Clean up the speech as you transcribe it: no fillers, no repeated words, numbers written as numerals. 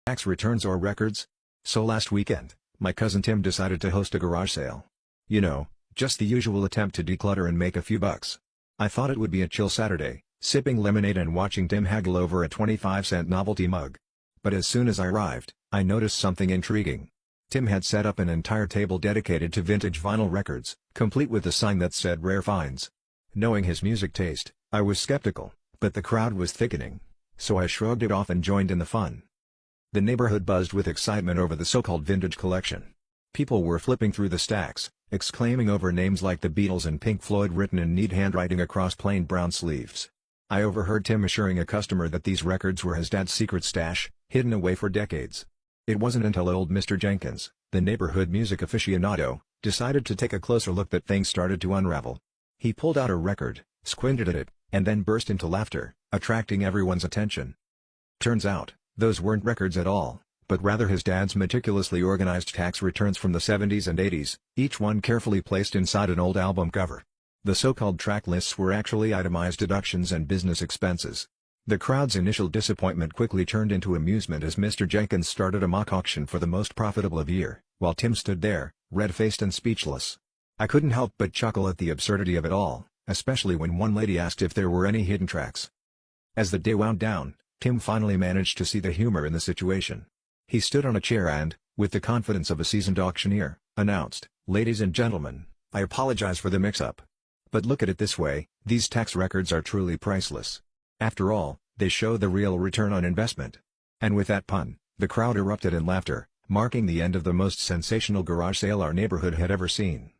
Tax returns or records? So last weekend, my cousin Tim decided to host a garage sale. You know, just the usual attempt to declutter and make a few bucks. I thought it would be a chill Saturday, sipping lemonade and watching Tim haggle over a 25-cent novelty mug. But as soon as I arrived, I noticed something intriguing. Tim had set up an entire table dedicated to vintage vinyl records, complete with a sign that said "Rare Finds." Knowing his music taste, I was skeptical, but the crowd was thickening, so I shrugged it off and joined in the fun. The neighborhood buzzed with excitement over the so-called vintage collection. People were flipping through the stacks, exclaiming over names like the Beatles and Pink Floyd written in neat handwriting across plain brown sleeves. I overheard Tim assuring a customer that these records were his dad's secret stash, hidden away for decades. It wasn't until old Mr. Jenkins, the neighborhood music aficionado, decided to take a closer look that things started to unravel. He pulled out a record, squinted at it, and then burst into laughter, attracting everyone's attention. Turns out, those weren't records at all, but rather his dad's meticulously organized tax returns from the 70s and 80s, each one carefully placed inside an old album cover. The so-called track lists were actually itemized deductions and business expenses. The crowd's initial disappointment quickly turned into amusement as Mr. Jenkins started a mock auction for the most profitable of year, while Tim stood there, red-faced and speechless. I couldn't help but chuckle at the absurdity of it all, especially when one lady asked if there were any hidden tracks. As the day wound down, Tim finally managed to see the humor in the situation. He stood on a chair and, with the confidence of a seasoned auctioneer, announced, "Ladies and gentlemen, I apologize for the mix-up. But look at it this way, these tax records are truly priceless. After all, they show the real return on investment." And with that pun, the crowd erupted in laughter, marking the end of the most sensational garage sale our neighborhood had ever seen.